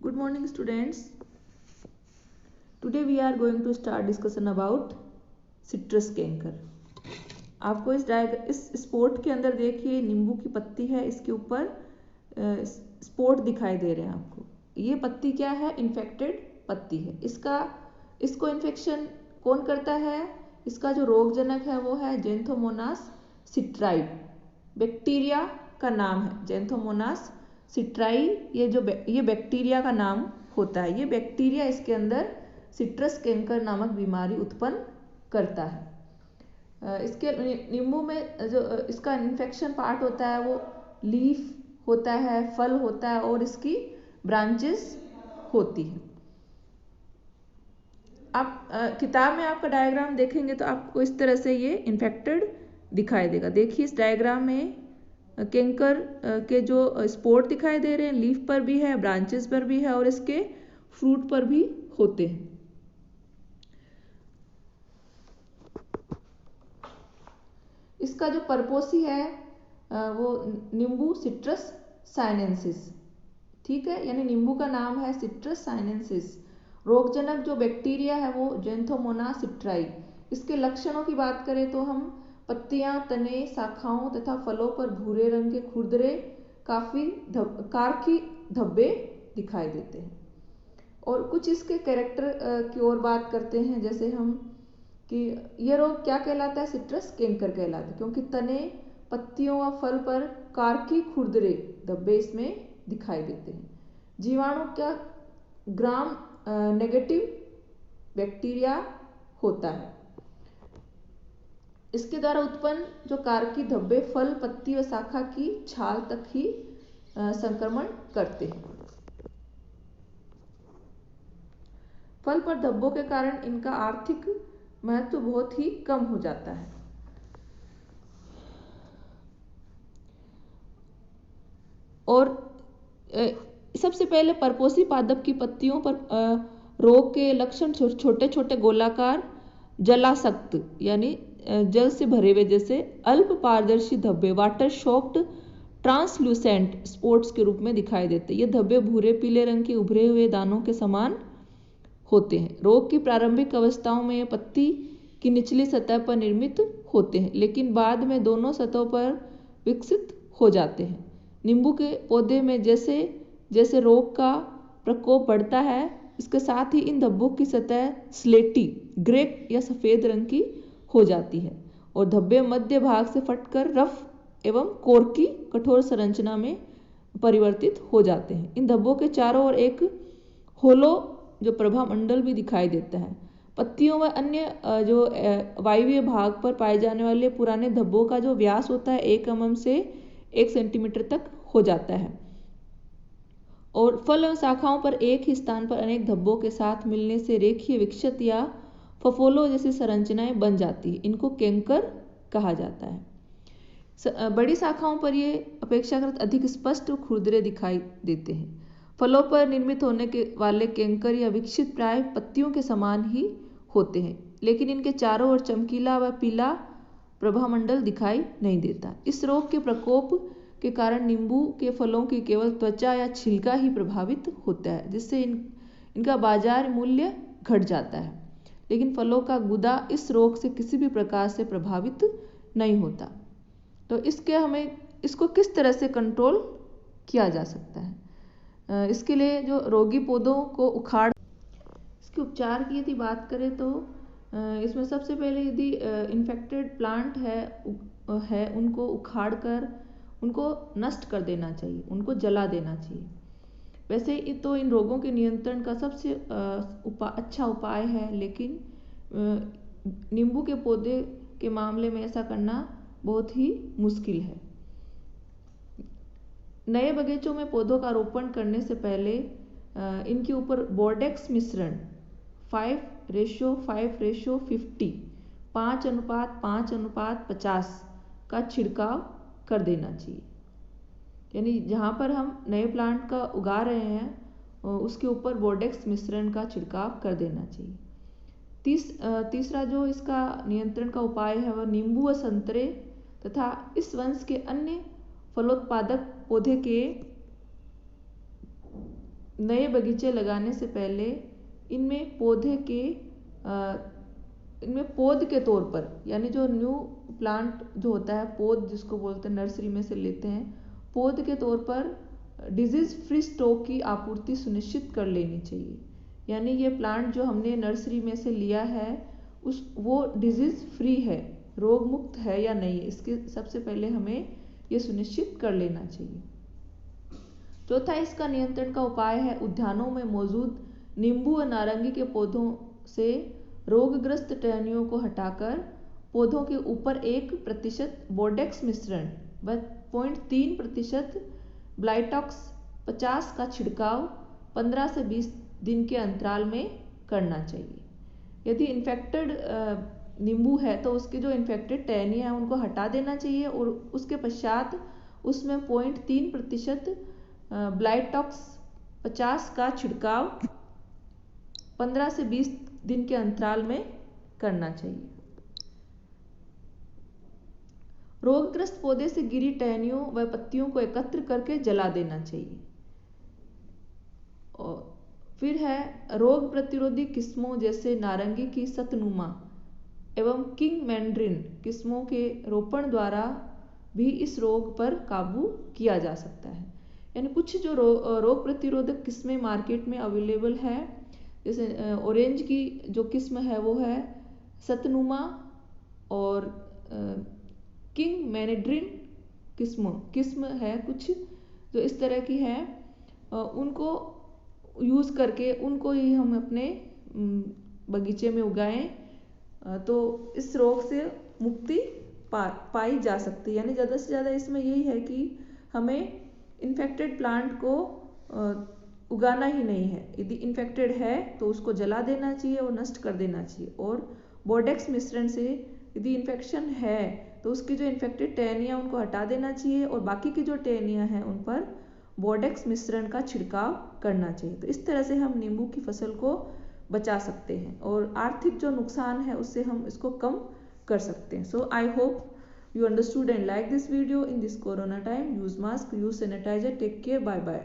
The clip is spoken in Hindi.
Good morning students. Today we are going to start discussion about citrus canker. आपको इस स्पॉट के अंदर देखिए नींबू की पत्ती है, इसके ऊपर स्पॉट दिखाई दे रहे हैं आपको। ये पत्ती क्या है? इन्फेक्टेड पत्ती है। इसको इन्फेक्शन कौन करता है? इसका जो रोगजनक है वो है ज़ैंथोमोनास सिट्राई। बैक्टीरिया का नाम है ज़ैंथोमोनास सिट्राई। ये बैक्टीरिया का नाम होता है। ये बैक्टीरिया इसके अंदर सिट्रस कैंकर नामक बीमारी उत्पन्न करता है। इसके नींबू में जो इसका इन्फेक्शन पार्ट होता है वो लीफ होता है, फल होता है और इसकी ब्रांचेस होती है। आप किताब में आपका डायग्राम देखेंगे तो आपको इस तरह से ये इन्फेक्टेड दिखाई देगा। देखिए इस डायग्राम में कैंकर के जो स्पोर्ट दिखाई दे रहे हैं, लीफ पर भी है, ब्रांचेस पर भी है और इसके फ्रूट पर भी होते हैं। इसका जो परपोसी है वो नींबू सिट्रस साइनेंसिस, ठीक है, यानी नींबू का नाम है सिट्रस साइनेंसिस। रोगजनक जो बैक्टीरिया है वो ज़ैंथोमोनास सिट्राई। इसके लक्षणों की बात करें तो हम पत्तियां, तने, शाखाओं तथा फलों पर भूरे रंग के खुरदरे कारकी धब्बे दिखाई देते हैं। और कुछ इसके कैरेक्टर की ओर बात करते हैं, जैसे हम कि यह रोग क्या कहलाता है? सिट्रस कैंकर कहलाता है, क्योंकि तने, पत्तियों व फल पर कारकी खुरदरे धब्बे इसमें दिखाई देते हैं। जीवाणु क्या ग्राम नेगेटिव बैक्टीरिया होता है। इसके द्वारा उत्पन्न जो कारकी धब्बे फल, पत्ती व शाखा की छाल तक ही संक्रमण करते हैं। फल पर धब्बों के कारण इनका आर्थिक महत्व बहुत ही कम हो जाता है। और सबसे पहले परपोसी पादप की पत्तियों पर रोग के लक्षण छोटे छोटे गोलाकार जलासक्त यानी जल से भरे हुए जैसे अल्प पारदर्शी धब्बे वाटर शॉक्ड ट्रांसल्यूसेंट स्पॉट्स के रूप में दिखाई देते हैं। ये धब्बे भूरे पीले रंग के उभरे हुए दानों के समान होते हैं। रोग की प्रारंभिक अवस्थाओं में ये पत्ती की निचली सतह पर निर्मित होते हैं, लेकिन बाद में दोनों सतहों पर विकसित हो जाते हैं। नींबू के पौधे में जैसे जैसे रोग का प्रकोप बढ़ता है, इसके साथ ही इन धब्बों की सतह स्लेटी, ग्रे या सफ़ेद रंग की हो जाती है और धब्बे मध्य भाग से फटकर रफ एवं कोर की कठोर संरचना में परिवर्तित हो जाते हैं। इन धब्बों के चारों ओर एक होलो जो प्रभा मंडल भी दिखाई देता है। पत्तियों व अन्य जो वायवीय भाग पर पाए जाने वाले पुराने धब्बों का जो व्यास होता है 1 mm से 1 सेंटीमीटर तक हो जाता है और फल एवं शाखाओं पर एक ही स्थान पर अनेक धब्बों के साथ मिलने से रेखीय विक्षत या फफोलो जैसी संरचनाएं बन जाती है। इनको कैंकर कहा जाता है। बड़ी शाखाओं पर ये अपेक्षाकृत अधिक स्पष्ट खुरदरे दिखाई देते हैं। फलों पर निर्मित होने के वाले कैंकर या विक्षित प्राय पत्तियों के समान ही होते हैं, लेकिन इनके चारों ओर चमकीला व पीला प्रभामंडल दिखाई नहीं देता। इस रोग के प्रकोप के कारण नींबू के फलों की केवल त्वचा या छिलका ही प्रभावित होता है, जिससे इनका बाजार मूल्य घट जाता है, लेकिन फलों का गुदा इस रोग से किसी भी प्रकार से प्रभावित नहीं होता। तो इसको किस तरह से कंट्रोल किया जा सकता है? इसके लिए जो रोगी पौधों को उखाड़ इसके उपचार की यदि बात करें तो इसमें सबसे पहले यदि इन्फेक्टेड प्लांट है उनको उखाड़ कर उनको नष्ट कर देना चाहिए, उनको जला देना चाहिए। वैसे तो इन रोगों के नियंत्रण का सबसे अच्छा उपाय है, लेकिन नींबू के पौधे के मामले में ऐसा करना बहुत ही मुश्किल है। नए बगीचों में पौधों का रोपण करने से पहले इनके ऊपर बोर्डेक्स मिश्रण 5:5:50 5:5:50 का छिड़काव कर देना चाहिए। यानी जहाँ पर हम नए प्लांट का उगा रहे हैं उसके ऊपर बोर्डेक्स मिश्रण का छिड़काव कर देना चाहिए। तीसरा जो इसका नियंत्रण का उपाय है वह नींबू व संतरे तथा इस वंश के अन्य फलोत्पादक पौधे के नए बगीचे लगाने से पहले इनमें पौध के तौर पर, यानी जो न्यू प्लांट जो होता है, पौध जिसको बोलते हैं, नर्सरी में से लेते हैं, पौध के तौर पर डिजीज फ्री स्टॉक की आपूर्ति सुनिश्चित कर लेनी चाहिए। यानी ये प्लांट जो हमने नर्सरी में से लिया है वो डिजीज फ्री है, रोग मुक्त है या नहीं, इसके सबसे पहले हमें ये सुनिश्चित कर लेना चाहिए। चौथा इसका नियंत्रण का उपाय है उद्यानों में मौजूद नींबू और नारंगी के पौधों से रोगग्रस्त टहनियों को हटाकर पौधों के ऊपर 1% बोर्डेक्स मिश्रण व 0.3% ब्लाइटॉक्स 50 का छिड़काव 15 से 20 दिन के अंतराल में करना चाहिए। यदि इन्फेक्टेड नींबू है तो उसके जो इन्फेक्टेड टहनियाँ हैं उनको हटा देना चाहिए और उसके पश्चात उसमें 0.3% ब्लाइटॉक्स 50 का छिड़काव 15 से 20 दिन के अंतराल में करना चाहिए। रोगग्रस्त पौधे से गिरी टहनियों व पत्तियों को एकत्र करके जला देना चाहिए। और फिर है रोग प्रतिरोधी किस्मों जैसे नारंगी की सतनुमा एवं किंग मैंड्रिन किस्मों के रोपण द्वारा भी इस रोग पर काबू किया जा सकता है। यानी कुछ जो रोग प्रतिरोधक किस्में मार्केट में अवेलेबल है, जैसे ऑरेंज की जो किस्म है वो है सतनुमा और किंग मैंड्रिन किस्म है कुछ जो इस तरह की है, उनको यूज़ करके उनको ही हम अपने बगीचे में उगाएं तो इस रोग से मुक्ति पाई जा सकती है। यानी ज़्यादा से ज़्यादा इसमें यही है कि हमें इन्फेक्टेड प्लांट को उगाना ही नहीं है। यदि इन्फेक्टेड है तो उसको जला देना चाहिए और नष्ट कर देना चाहिए। और बोर्डेक्स मिश्रण से यदि इन्फेक्शन है तो उसकी जो इन्फेक्टेड टहनियाँ उनको हटा देना चाहिए और बाकी की जो टहनियाँ हैं उन पर बोर्डेक्स मिश्रण का छिड़काव करना चाहिए। तो इस तरह से हम नींबू की फसल को बचा सकते हैं और आर्थिक जो नुकसान है उससे हम इसको कम कर सकते हैं। So I hope you understood and like this video in this corona time. Use mask, use sanitizer, take care, bye bye.